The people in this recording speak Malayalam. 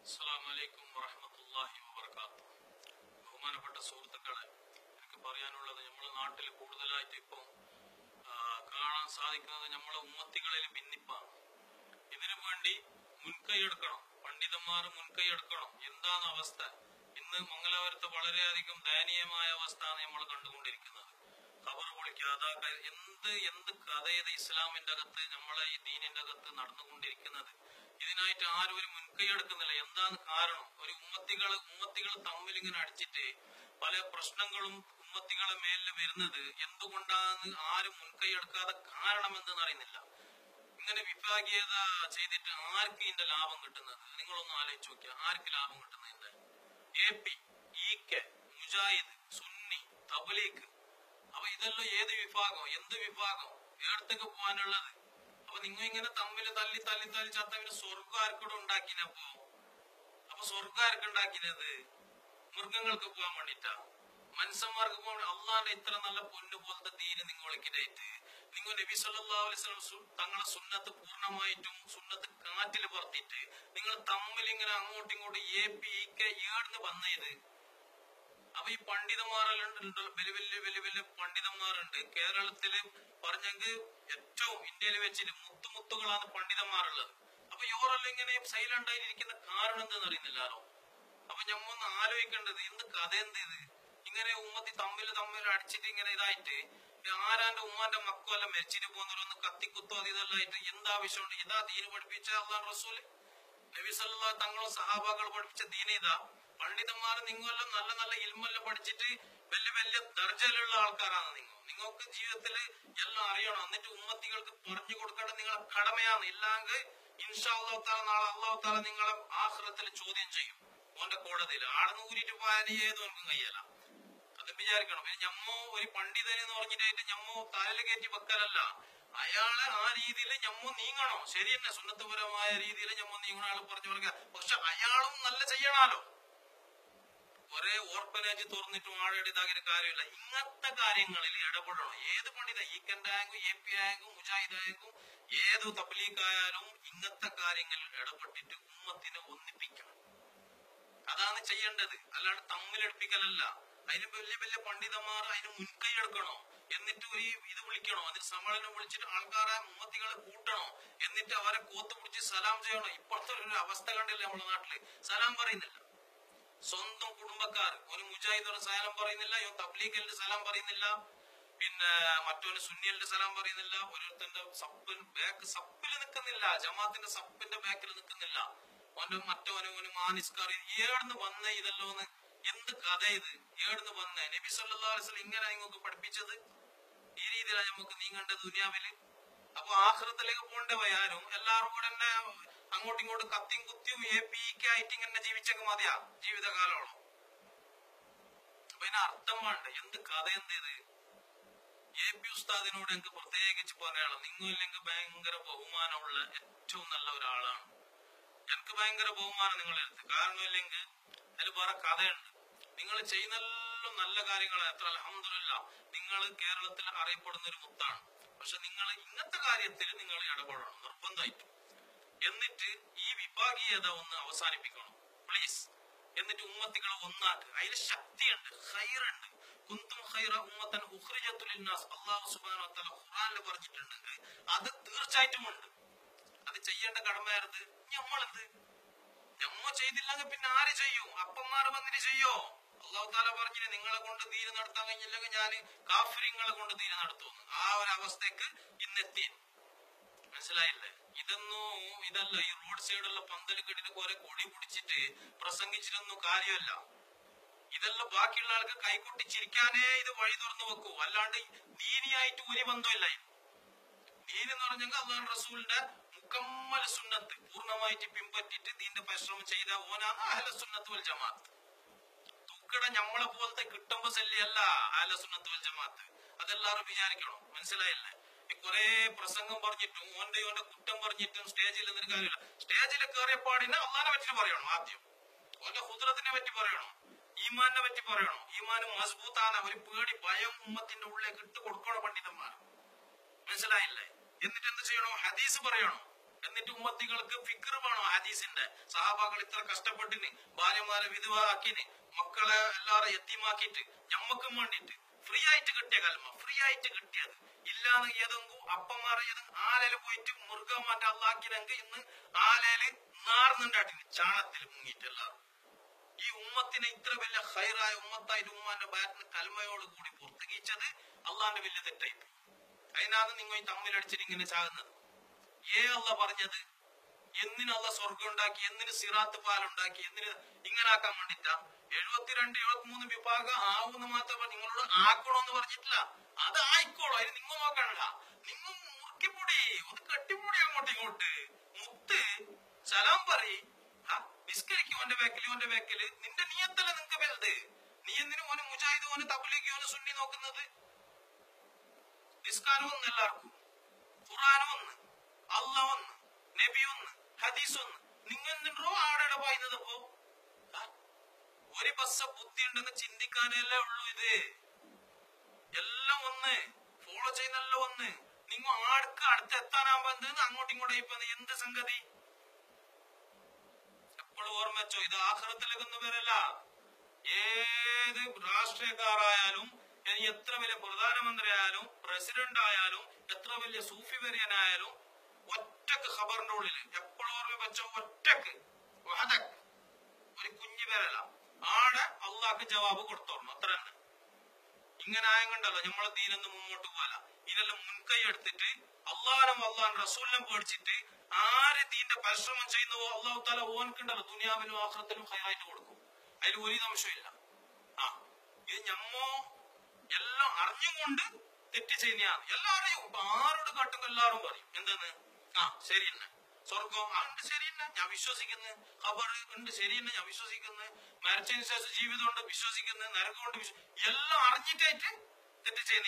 അസ്സലാമു അലൈക്കും വറഹ്മത്തുള്ളാഹി വബറകാതുഹു. ബഹുമാനപ്പെട്ട സുഹൃത്തുക്കളെ, എനിക്ക് പറയാനുള്ളത് നമ്മുടെ നാട്ടിൽ കൂടുതലായിട്ട് ഇപ്പം കാണാൻ സാധിക്കുന്നത് നമ്മളെ ഉമ്മത്തികളിൽ ഭിന്നിപ്പാണ്. ഇതിനു വേണ്ടി മുൻകൈയെടുക്കണം, പണ്ഡിതന്മാർ മുൻകൈയെടുക്കണം. എന്താണ് അവസ്ഥ? ഇന്ന് മംഗലാപുരത്ത് വളരെയധികം ദയനീയമായ അവസ്ഥയാണ് നമ്മൾ കണ്ടുകൊണ്ടിരിക്കുന്നത്. ഖബർ പൊളിക്കാതെ എന്ത് കഥയത് ഇസ്ലാമിന്റെ അകത്ത്, നമ്മളെ ഈ ദീനിന്റെ അകത്ത് നടന്നുകൊണ്ടിരിക്കുന്നത്. ഇതിനായിട്ട് ആരും ഒരു മുൻകൈ എടുക്കുന്നില്ല. എന്താണ് കാരണം? ഒരു ഉമ്മത്തികൾ തമ്മിൽ ഇങ്ങനെ അടിച്ചിട്ട് പല പ്രശ്നങ്ങളും ഉമ്മത്തികളെ മേലിൽ വരുന്നത് എന്തുകൊണ്ടാണ് ആരും മുൻകൈ എടുക്കാതെ കാരണം എന്തെന്ന് അറിയുന്നില്ല. ഇങ്ങനെ വിഭാഗീയത ചെയ്തിട്ട് ആർക്ക് ഇതിന്റെ ലാഭം കിട്ടുന്നത്? നിങ്ങളൊന്ന് ആലോചിച്ച് നോക്കിയാൽ ആർക്ക് ലാഭം കിട്ടുന്നതിന്റെ? AP, EK, Mujahid, Sunni, Tabligh. അപ്പൊ ഇതെല്ലാം ഏത് വിഭാഗം, എന്ത് വിഭാഗം, ഏടത്തേക്ക് പോകാനുള്ളത്? അപ്പൊ നിങ്ങൾ ഇങ്ങനെ തമ്മിൽ തല്ലി ചത്തവിന് സ്വർഗം ആർക്കൂടെ ഉണ്ടാക്കിനപ്പോ? അപ്പൊ സ്വർഗം ആർക്ക് ഉണ്ടാക്കിനത്? മൃഗങ്ങൾക്ക് പോകാൻ വേണ്ടിട്ടാ? മനുഷ്യന്മാർക്ക് പോകാൻ? അള്ളാന്റെ ഇത്ര നല്ല പൊന്നു പോലത്തെ ദീന് നിങ്ങൾ വിളിക്കിട്ടായിട്ട് നിങ്ങൾ നബി സല്ലല്ലാഹു അലൈഹി വസല്ലം തങ്ങളെ സുന്നത്ത് പൂർണ്ണമായിട്ടും സുന്നത്ത് കാറ്റിൽ പറത്തിയിട്ട് നിങ്ങൾ തമ്മിൽ ഇങ്ങനെ അങ്ങോട്ടും ഇങ്ങോട്ടും AP, EK ഏടുന്ന് വന്നത്? അപ്പൊ ഈ പണ്ഡിതന്മാരുണ്ട്, വലിയ പണ്ഡിതന്മാരുണ്ട്. കേരളത്തില് പറഞ്ഞെങ്കിൽ ഏറ്റവും ഇന്ത്യയിൽ വെച്ചിട്ട് മുത്തുകളാണ് പണ്ഡിതന്മാരുള്ളത്. അപ്പൊ ഇവരെല്ലാം ഇങ്ങനെ സൈലന്റ് ആയിരിക്കുന്ന കാരണം എന്തെന്ന് അറിയുന്നില്ലാലോ. അപ്പൊ ഞമ്മൊന്ന് ആലോചിക്കേണ്ടത് എന്ത് കഥ, എന്ത് ഇത് ഇങ്ങനെ ഉമ്മത്തി തമ്മിൽ അടിച്ചിട്ട് ഇങ്ങനെ ഇതായിട്ട് ആരാന്റെ ഉമ്മാന്റെ മക്കളല്ല മരിച്ചിട്ട് പോകുന്നവരൊന്ന് കത്തിക്കുത്തോ ഇതെല്ലായിട്ട് എന്താവശ്യമുണ്ട്? ഇതാ ദീന് പഠിപ്പിച്ച അല്ലാഹു റസൂല് നബി സല്ലല്ലാഹു തങ്ങളും സഹാബാക്കൾ പഠിപ്പിച്ച ദീന ഇതാ. പണ്ഡിതന്മാർ നിങ്ങളെല്ലാം നല്ല ഇൽമെല്ലാം പഠിച്ചിട്ട് വലിയ ദർജയിലുള്ള ആൾക്കാരാണ്. നിങ്ങൾക്ക് ജീവിതത്തില് എല്ലാം അറിയണം. എന്നിട്ട് ഉമ്മത്തികൾക്ക് പറഞ്ഞു കൊടുക്കേണ്ടത് നിങ്ങളെ കടമയാണ്. ഇല്ലെങ്കിൽ ഇൻഷാ അല്ലാഹു തആല നാളെ അല്ലാഹു തആല നിങ്ങളെ ആഖിറത്തിൽ ചോദ്യം ചെയ്യും. ഓന്റെ കോടതിയിൽ ആടെന്ന് ഊരിട്ട് പോയാൽ ഏതൊന്നും കയ്യല. അത് വിചാരിക്കണം. പിന്നെ ഞമ്മോ ഒരു പണ്ഡിതൻ എന്ന് പറഞ്ഞിട്ടായിട്ട് ഞമ്മോ തലയിൽ കയറ്റി വെക്കലല്ല. അയാളെ ആ രീതിയിൽ ഞമ്മോ നീങ്ങണം. ശരി തന്നെ, സുന്നത്തുപരമായ രീതിയിൽ ഞമ്മോ നീങ്ങണ ആൾ പറഞ്ഞു കൊടുക്കുക. പക്ഷെ അയാളും നല്ല ചെയ്യണാലോ. ഒരേ ഓർഫനേജ് തുറന്നിട്ട് ആളുടെ ഇതാകിയ കാര്യമില്ല. ഇങ്ങനത്തെ കാര്യങ്ങളിൽ ഇടപെടണം. ഏത് പണ്ഡിത, ഈക്കന്റെ ആയെങ്കിലും AP ആയെങ്കിലും മുജാഹിദ് ആയെങ്കിലും ഏത് തബ്ലീഗ് ആയാലും ഇങ്ങനത്തെ കാര്യങ്ങളിൽ ഇടപെട്ടിട്ട് ഉമ്മത്തിനെ ഒന്നിപ്പിക്കണം. അതാണ് ചെയ്യേണ്ടത്. അല്ലാണ്ട് തമ്മിലെടുപ്പിക്കലല്ല. അതിന് വലിയ പണ്ഡിതന്മാർ അതിന് മുൻകൈ എടുക്കണോ, എന്നിട്ട് ഒരു ഇത് വിളിക്കണോ, അതിന് സമ്മേളനം വിളിച്ചിട്ട് ആൾക്കാരെ ഉമ്മത്തികളെ കൂട്ടണോ, എന്നിട്ട് അവരെ കോത്ത് പിടിച്ച് സലാം ചെയ്യണോ. ഇപ്പോഴത്തെ ഒരു അവസ്ഥ കണ്ടില്ല നമ്മുടെ നാട്ടില്. സലാം പറയുന്നില്ല. സ്വന്തം കുടുംബക്കാർ, ഒരു മുജാഹിദോട് സലാം പറയുന്നില്ല, തബ്ലീഗിന്റെ സലാം പറയുന്നില്ല, പിന്നെ മറ്റൊരു സുന്നിയലിന്റെ സലാം പറയുന്നില്ല, ഓരോരുത്തന്റെ സപ്പിൽ നിൽക്കുന്നില്ല, ജമാഅത്തിന്റെ സപ്പിന്റെ ബാക്കിൽ നിൽക്കുന്നില്ല. മറ്റോന് മാനിസ്കാർ ഏടുന്ന് വന്ന ഇതല്ലോന്ന്? എന്ത് കഥ ഇത്? ഏടുന്ന് വന്ന? നബി സല്ലല്ലാഹു അലൈഹി വസല്ലം ഇങ്ങനെ നിങ്ങൾക്ക് പഠിപ്പിച്ചത്? ഈ രീതിയിലാണ് നമുക്ക് നീങ്ങേണ്ടത് ദുനിയാവില്. അപ്പൊ ആഖിറത്തിലേക്ക് പോകേണ്ടവയാരും എല്ലാവരും കൂടെ തന്നെ അങ്ങോട്ടും ഇങ്ങോട്ടും കത്തിയും കുത്തിയും AP, EK ആയിട്ട് ഇങ്ങനെ ജീവിച്ചെങ്കിൽ മതിയാ ജീവിതകാലോളം. അപ്പൊ ഇതിന് അർത്ഥം വേണ്ട. എന്ത് കഥ, എന്ത് ഇത്? AP ഉസ്താദിനോട് എനിക്ക് പ്രത്യേകിച്ച് പറയാനുള്ളത്, നിങ്ങളില്ലെങ്കിൽ ഭയങ്കര ബഹുമാനമുള്ള ഏറ്റവും നല്ല ഒരാളാണ്. എനിക്ക് ഭയങ്കര ബഹുമാനം നിങ്ങളെ അടുത്ത്. കാരണം ഇല്ലെങ്കിൽ അതിൽ വേറെ കഥയുണ്ട്. നിങ്ങൾ ചെയ്യുന്നെല്ലാം നല്ല കാര്യങ്ങളാണ്. എത്ര അൽഹംദുലില്ലാഹ് നിങ്ങൾ കേരളത്തിൽ അറിയപ്പെടുന്ന ഒരു മുത്താണ്. പക്ഷെ നിങ്ങൾ ഇങ്ങനത്തെ കാര്യത്തിൽ നിങ്ങൾ ഇടപെടണം നിർബന്ധമായിട്ടും. എന്നിട്ട് ഈ വിഭാഗീയത ഒന്ന് അവസാനിപ്പിക്കണം പ്ലീസ്. എന്നിട്ട് ഉമ്മത്തികളെ ഒന്നാക്കുക. അതിൽ ശക്തിയുണ്ട്, ഖൈറുണ്ട്. കുന്തും ഖൈറ ഉമ്മത്തൻ ഉഖ്രിജത്തു ലിന്നാസ് അല്ലാഹു സുബ്ഹാനഹു വ തആല ഖുർആനിൽ പറഞ്ഞിട്ടുണ്ടെങ്കിൽ അത് തീർച്ചയായിട്ടും ഉണ്ട്. അത് ചെയ്യേണ്ട കടമയായിരുന്നു. ഞമ്മ ചെയ്തില്ലെങ്കിൽ പിന്നെ ആര് ചെയ്യും? അപ്പന്മാര് വന്നിട്ട് ചെയ്യോ? അല്ലാഹു തആല പറഞ്ഞിട്ട് നിങ്ങളെ കൊണ്ട് ദീന് നടത്താൻ കഴിഞ്ഞില്ലെങ്കിൽ ഞാൻ കാഫിരിങ്ങളെ കൊണ്ട് ദീന് നടത്തുന്നു. ആ ഒരു അവസ്ഥക്ക് ഇന്നെത്തി. മനസ്സിലായില്ലേ? ഇതല്ല ഈ റോഡ് സൈഡുള്ള പന്തൽ കെട്ടിട്ട് കുറെ കൊടി പിടിച്ചിട്ട് പ്രസംഗിച്ചിട്ടൊന്നും കാര്യമല്ല. ഇതെല്ലാം ബാക്കിയുള്ള ആൾക്ക് കൈകൊട്ടി ചിരിക്കാനേ ഇത് വഴി തുറന്നു വെക്കൂ. അല്ലാണ്ട് ദീനിയായിട്ട് ഒരു ബന്ധമില്ല. ദീൻ എന്ന് പറഞ്ഞെങ്കിൽ അല്ലാഹു റസൂലിന്റെ മുക്കമ്മൽ സുന്നത്ത് പൂർണ്ണമായിട്ട് പിൻപറ്റിട്ട് ദീന്റെ പരിശ്രമം ചെയ്ത ഓനാണ് അഹ്ല സുന്നത്ത് വൽ ജമാഅത്ത്. തൂക്കട ഞമ്മളെ പോലത്തെ കിട്ടുമ്പോ ശല്യല്ല അഹ്ല സുന്നത്ത് വൽ ജമാഅത്ത്. അതെല്ലാവരും വിചാരിക്കണം. മനസ്സിലായില്ലേ? കുറെ പ്രസംഗം പറഞ്ഞിട്ടും ഓന്റെ കുറ്റം പറഞ്ഞിട്ടും സ്റ്റേജിൽ നിന്നൊരു കാര്യമില്ല. സ്റ്റേജിൽ കയറിയ പാടിനെ അള്ളാനെ പറ്റി പറയണം. ആദ്യം ഓന്റെ ഖുദ്റത്തിനെ പറ്റി പറയണം, ഈമാനെ പറ്റി പറയണം. ഈമാന് മസ്ബൂത്താണ്. ഒരു പേടി ഭയം ഉമ്മത്തിന്റെ ഉള്ളിലേക്ക് ഇട്ട് കൊടുക്കണം പണ്ഡിതന്മാർ. മനസ്സിലായില്ലേ? എന്നിട്ട് എന്ത് ചെയ്യണോ? ഹദീസ് പറയണം. എന്നിട്ട് ഉമ്മത്തികൾക്ക് ഫിക്ർ വേണോ ഹദീസിന്റെ? സഹാബാക്കൾ ഇത്ര കഷ്ടപ്പെട്ടിന്, ഭാര്യമാരെ വിധവാക്കിന്, മക്കളെ എല്ലാരും യത്തീമാക്കിയിട്ട് ഞമ്മക്കും വേണ്ടിട്ട് ഫ്രീ ആയിട്ട് കിട്ടിയ കൽമ, ഫ്രീ ആയിട്ട് കിട്ടിയത് ഇല്ലാന്ന് ഏതെങ്കിലും അപ്പന്മാരെ ഏതെങ്കിലും ആലയില് പോയിട്ട് മുറുകാമാറ്റ അള്ളാക്കിനെങ്കിൽ ഇന്ന് ആലയില് നാർന്നുണ്ടാട്ടിന് ചാണത്തിൽ മുങ്ങിയിട്ട് എല്ലാവരും. ഈ ഉമ്മത്തിനെ ഇത്ര വലിയ ഹൈറായ ഉമ്മത്തായിട്ട് ഉമ്മാന്റെ ബാറ്റിന് കൽമയോട് കൂടി പുറത്തുകീച്ചത് അള്ളാന്റെ വലിയ തെറ്റായി. അതിനാണ് നിങ്ങൾ ഈ തമ്മിലടിച്ചിട്ട് ഇങ്ങനെ ചാകുന്നത്. അള്ള പറഞ്ഞത് എന്തിനു അള്ള സ്വർഗം ഉണ്ടാക്കി, എന്തിന് സിറാത്ത് പാലുണ്ടാക്കി, എന്തിന് ഇങ്ങനെ ആക്കാൻ വേണ്ടിട്ടാ? 72 73 വിഭാഗം ആവുന്ന മാത്രമേ നിങ്ങളോട് ആക്കണോന്ന് പറഞ്ഞിട്ടില്ല. അത് ആയിക്കോളൂ, അതിന് നിങ്ങൾ നോക്കണ്ട. നിങ്ങൾ മുറുക്കിപ്പൊടി, ഒന്ന് കെട്ടിപ്പൊടി അങ്ങോട്ട് ഇങ്ങോട്ട് മുത്ത് സലാം പറ. നിസ്കരിക്കും ഓന്റെ വേക്കില്. നിന്റെ നിയത്തല്ല നിങ്ങക്ക് വലുത്. നീ എന്തിനു ഓന് മുജാഹിദ്, ഓന് തബ്ലീഗ്, ഓന് സുന്നി നോക്കുന്നത്? നിസ്കാരം ഒന്ന് എല്ലാവർക്കും, ഖുർആനും ഒന്ന്, അല്ല ഒന്ന്, നബി ഒന്ന്, ഹദീസ് ഒന്ന്. നിങ്ങൾ എന്തിനോ ആടെ പറയുന്നത്? അപ്പോ ഒരു ബസ് ബുദ്ധി ഉണ്ടെന്ന് ചിന്തിക്കാനല്ലേ ഉള്ളൂ. ഇത് എല്ലാം ഒന്ന് ഫോളോ ചെയ്യുന്നല്ലോ ഒന്ന്. നിങ്ങൾ ആർക്ക് അടുത്ത് എത്താനാകുമ്പോ അങ്ങോട്ടും ഇങ്ങോട്ടും ഇപ്പൊ എന്ത് സംഗതി? എപ്പോഴും ഓർമ്മ വെച്ചോ, ഇത് ആഖിറത്തിലേക്കൊന്നും വരല്ല. ഏത് രാഷ്ട്രീയക്കാരായാലും, എത്ര വലിയ പ്രധാനമന്ത്രി ആയാലും, പ്രസിഡന്റ് ആയാലും, എത്ര വലിയ സൂഫി വര്യനായാലും, ഒറ്റക്ക് ഖബറിന്റെ ഉള്ളില് എപ്പോഴും ഓർമ്മ വെച്ചോ, ഒറ്റക്ക് ഒരു കുഞ്ഞു പേരല്ല ആടെ അള്ളാഹ്ക്ക് ജവാബ് കൊടുത്തോളണം. അത്ര തന്നെ. ഇങ്ങനെ ആയതുകൊണ്ടല്ലോ നമ്മളെ ദീനൊന്നും മുമ്പോട്ട് പോകല. ഇതെല്ലാം മുൻകൈ എടുത്തിട്ട് അള്ളാഹും റസൂലിനും പേടിച്ചിട്ട് ആര് ദീന്റെ പരിശ്രമം ചെയ്യുന്നവോ അള്ളാഹു താല ഓൻക്കുണ്ടല്ലോ ദുനിയാവിലും ആഖിറത്തിലും ഹൈറായിട്ട് കൊടുക്കും. അതിൽ ഒരു സംശയമില്ല. ഇത് ഞമ്മോ എല്ലാം അറിഞ്ഞുകൊണ്ട് തെറ്റ് ചെയ്യുന്നതാണ്. എല്ലാരെയും ആരോട് കാട്ടും എല്ലാരും പറയും എന്തെന്ന്? ശരി തന്നെ, സ്വർഗം ഉണ്ട് ശരി തന്നെ, ഞാൻ വിശ്വസിക്കുന്നു. ഖബർ ഉണ്ട് ശരി തന്നെ, ഞാൻ വിശ്വസിക്കുന്നു. മരിച്ചതിന് ശേഷം ജീവിതം കൊണ്ട് വിശ്വസിക്കുന്നു. നരകം കൊണ്ട് എല്ലാം അറിഞ്ഞിട്ടായിട്ട് തെറ്റ് ചെയ്യുന്ന